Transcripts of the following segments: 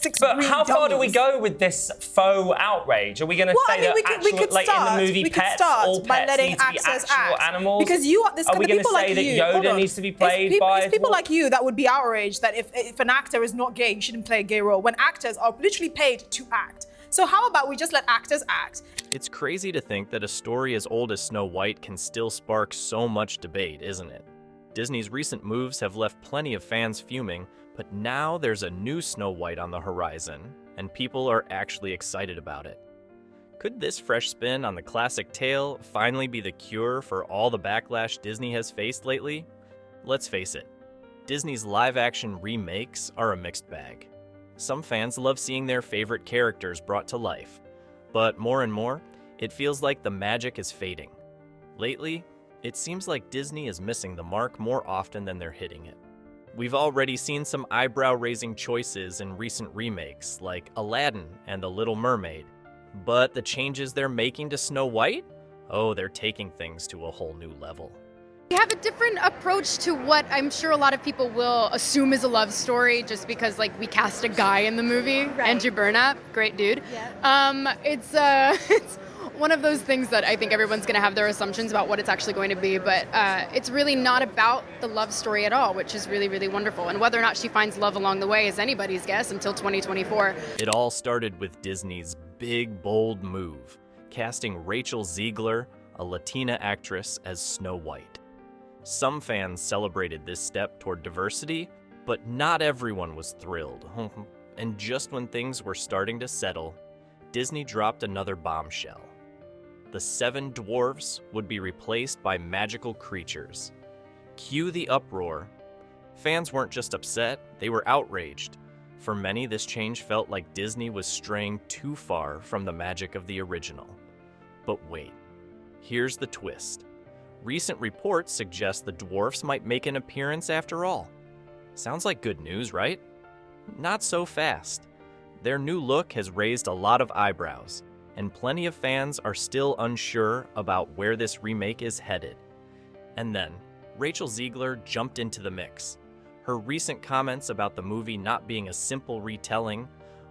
six But green how far do we dummies. go with this faux outrage? Are we going to say that in the movie pets, all by pets letting need to be actors actual act. animals? Because there's Are we going going to to people say like you. that Hold Yoda on. needs to be played by... It's people like you that would be outraged that if an actor is not gay, you shouldn't play a gay role, when actors are literally paid to act. So how about we just let actors act? It's crazy to think that a story as old as Snow White can still spark so much debate, isn't it? Disney's recent moves have left plenty of fans fuming, but now there's a new Snow White on the horizon, and people are actually excited about it. Could this fresh spin on the classic tale finally be the cure for all the backlash Disney has faced lately? Let's face it, Disney's live-action remakes are a mixed bag. Some fans love seeing their favorite characters brought to life, but more and more, it feels like the magic is fading. Lately, it seems like Disney is missing the mark more often than they're hitting it. We've already seen some eyebrow-raising choices in recent remakes, like Aladdin and The Little Mermaid. But the changes they're making to Snow White? Oh, they're taking things to a whole new level. We have a different approach to what I'm sure a lot of people will assume is a love story just because, like, we cast a guy in the movie. Right. Andrew Burnap, great dude. Yeah. It's one of those things that I think everyone's going to have their assumptions about what it's actually going to be, but it's really not about the love story at all, which is really, really wonderful. And whether or not she finds love along the way is anybody's guess until 2024. It all started with Disney's big, bold move, casting Rachel Zegler, a Latina actress, as Snow White. Some fans celebrated this step toward diversity, but not everyone was thrilled. And just when things were starting to settle, Disney dropped another bombshell. The 7 dwarves would be replaced by magical creatures. Cue the uproar. Fans weren't just upset, they were outraged. For many, this change felt like Disney was straying too far from the magic of the original. But wait, here's the twist. Recent reports suggest the dwarfs might make an appearance after all. Sounds like good news, right? Not so fast. Their new look has raised a lot of eyebrows, and plenty of fans are still unsure about where this remake is headed. And then, Rachel Zegler jumped into the mix. Her recent comments about the movie not being a simple retelling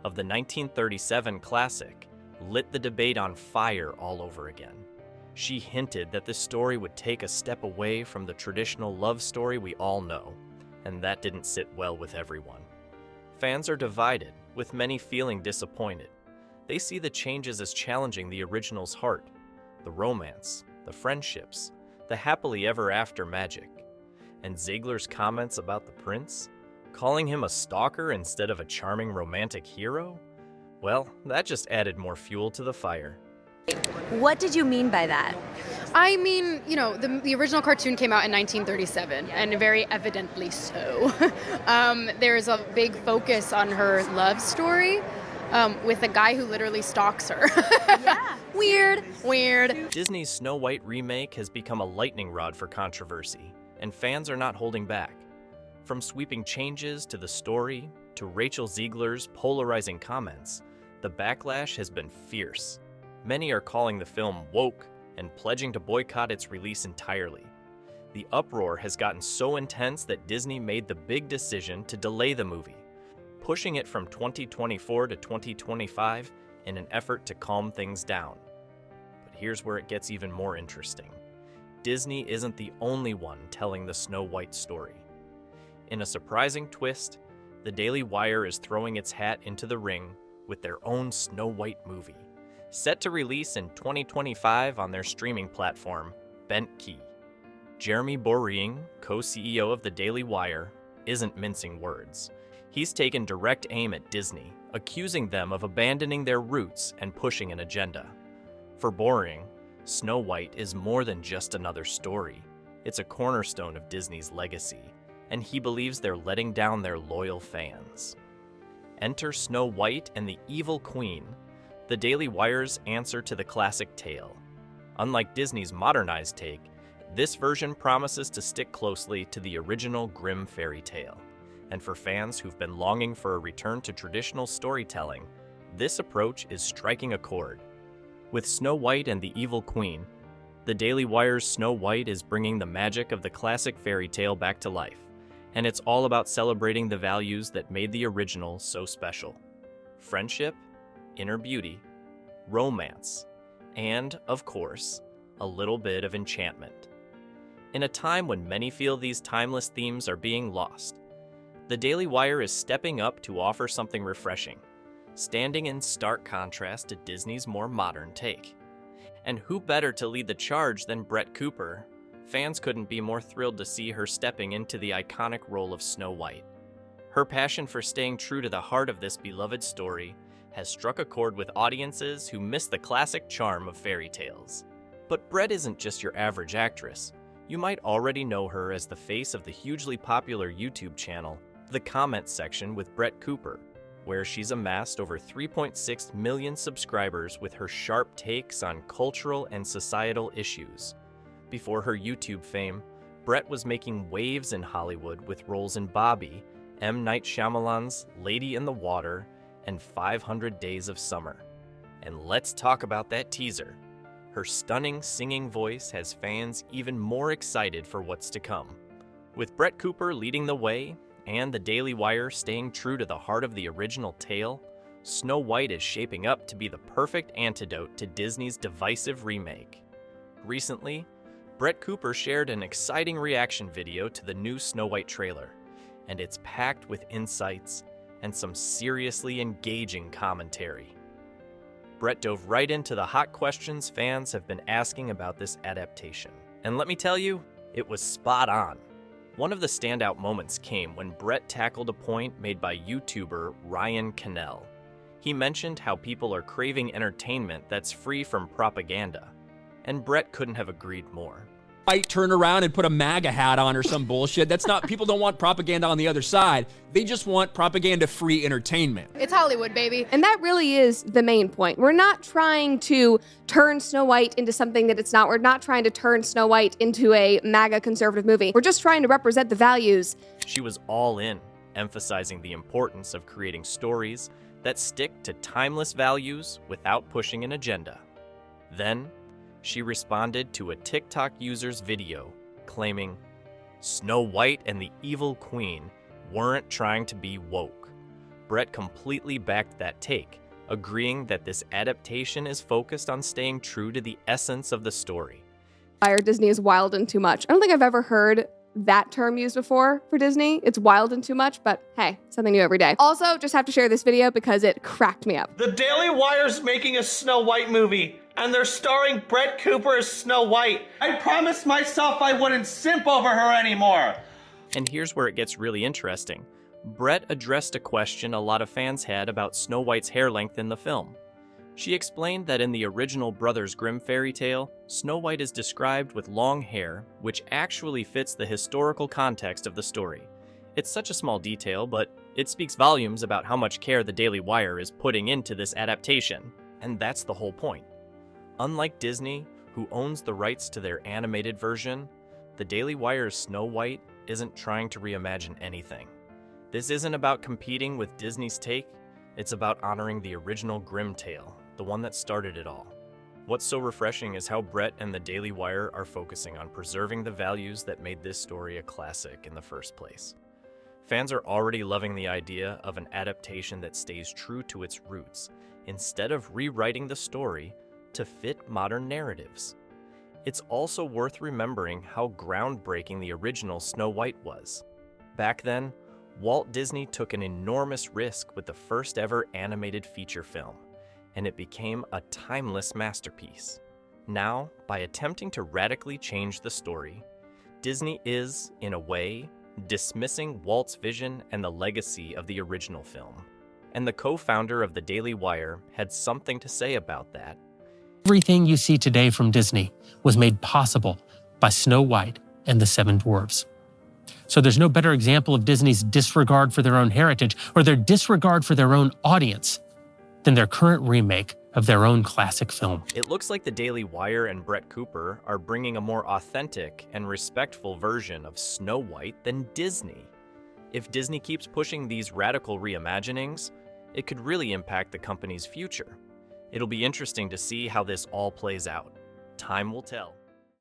of the 1937 classic lit the debate on fire all over again. She hinted that the story would take a step away from the traditional love story we all know, and that didn't sit well with everyone. Fans are divided, with many feeling disappointed. They see the changes as challenging the original's heart, the romance, the friendships, the happily ever after magic. And Zegler's comments about the prince, calling him a stalker instead of a charming romantic hero? Well, that just added more fuel to the fire. What did you mean by that? I mean, you know, the original cartoon came out in 1937, and very evidently so. There's a big focus on her love story with a guy who literally stalks her. Yeah. Weird. Disney's Snow White remake has become a lightning rod for controversy, and fans are not holding back. From sweeping changes to the story, to Rachel Zegler's polarizing comments, the backlash has been fierce. Many are calling the film woke and pledging to boycott its release entirely. The uproar has gotten so intense that Disney made the big decision to delay the movie, pushing it from 2024 to 2025 in an effort to calm things down. But here's where it gets even more interesting. Disney isn't the only one telling the Snow White story. In a surprising twist, the Daily Wire is throwing its hat into the ring with their own Snow White movie, set to release in 2025 on their streaming platform, Bent Key. Jeremy Boring, co-CEO of the Daily Wire, isn't mincing words. He's taken direct aim at Disney, accusing them of abandoning their roots and pushing an agenda. For Boring, Snow White is more than just another story. It's a cornerstone of Disney's legacy, and he believes they're letting down their loyal fans. Enter Snow White and the Evil Queen, the Daily Wire's answer to the classic tale. Unlike Disney's modernized take, this version promises to stick closely to the original grim fairy tale. And for fans who've been longing for a return to traditional storytelling, this approach is striking a chord. With Snow White and the Evil Queen, the Daily Wire's Snow White is bringing the magic of the classic fairy tale back to life, and it's all about celebrating the values that made the original so special. friendship, inner beauty, romance, and, of course, a little bit of enchantment. In a time when many feel these timeless themes are being lost, the Daily Wire is stepping up to offer something refreshing, standing in stark contrast to Disney's more modern take. And who better to lead the charge than Brett Cooper? Fans couldn't be more thrilled to see her stepping into the iconic role of Snow White. Her passion for staying true to the heart of this beloved story has struck a chord with audiences who miss the classic charm of fairy tales. But Brett isn't just your average actress. You might already know her as the face of the hugely popular YouTube channel, The Comment Section with Brett Cooper, where she's amassed over 3.6 million subscribers with her sharp takes on cultural and societal issues. Before her YouTube fame, Brett was making waves in Hollywood with roles in Bobby, M. Night Shyamalan's Lady in the Water, and 500 Days of Summer. And let's talk about that teaser. Her stunning singing voice has fans even more excited for what's to come. With Brett Cooper leading the way, and the Daily Wire staying true to the heart of the original tale, Snow White is shaping up to be the perfect antidote to Disney's divisive remake. Recently, Brett Cooper shared an exciting reaction video to the new Snow White trailer, and it's packed with insights and some seriously engaging commentary. Brett dove right into the hot questions fans have been asking about this adaptation. And let me tell you, it was spot on. One of the standout moments came when Brett tackled a point made by YouTuber Ryan Cannell. He mentioned how people are craving entertainment that's free from propaganda, and Brett couldn't have agreed more. Might turn around and put a MAGA hat on or some bullshit. That's not, people don't want propaganda on the other side. They just want propaganda-free entertainment. It's Hollywood, baby. And that really is the main point. We're not trying to turn Snow White into something that it's not. We're not trying to turn Snow White into a MAGA conservative movie. We're just trying to represent the values. She was all in, emphasizing the importance of creating stories that stick to timeless values without pushing an agenda. Then, she responded to a TikTok user's video, claiming, Snow White and the Evil Queen weren't trying to be woke. Brett completely backed that take, agreeing that this adaptation is focused on staying true to the essence of the story. Disney is wild and too much. I don't think I've ever heard that term used before for Disney. It's wild and too much, but hey, something new every day. Also, just have to share this video because it cracked me up. The Daily Wire's making a Snow White movie, and they're starring Brett Cooper as Snow White. I promised myself I wouldn't simp over her anymore. And here's where it gets really interesting. Brett addressed a question a lot of fans had about Snow White's hair length in the film. She explained that in the original Brothers Grimm fairy tale, Snow White is described with long hair, which actually fits the historical context of the story. It's such a small detail, but it speaks volumes about how much care the Daily Wire is putting into this adaptation, and that's the whole point. Unlike Disney, who owns the rights to their animated version, the Daily Wire's Snow White isn't trying to reimagine anything. This isn't about competing with Disney's take, it's about honoring the original Grimm tale, the one that started it all. What's so refreshing is how Brett and the Daily Wire are focusing on preserving the values that made this story a classic in the first place. Fans are already loving the idea of an adaptation that stays true to its roots, instead of rewriting the story to fit modern narratives. It's also worth remembering how groundbreaking the original Snow White was. Back then, Walt Disney took an enormous risk with the first ever animated feature film, and it became a timeless masterpiece. Now, by attempting to radically change the story, Disney is, in a way, dismissing Walt's vision and the legacy of the original film. And the co-founder of the Daily Wire had something to say about that. Everything you see today from Disney was made possible by Snow White and the Seven Dwarfs. So there's no better example of Disney's disregard for their own heritage or their disregard for their own audience than their current remake of their own classic film. It looks like the Daily Wire and Brett Cooper are bringing a more authentic and respectful version of Snow White than Disney. If Disney keeps pushing these radical reimaginings, it could really impact the company's future. It'll be interesting to see how this all plays out. Time will tell.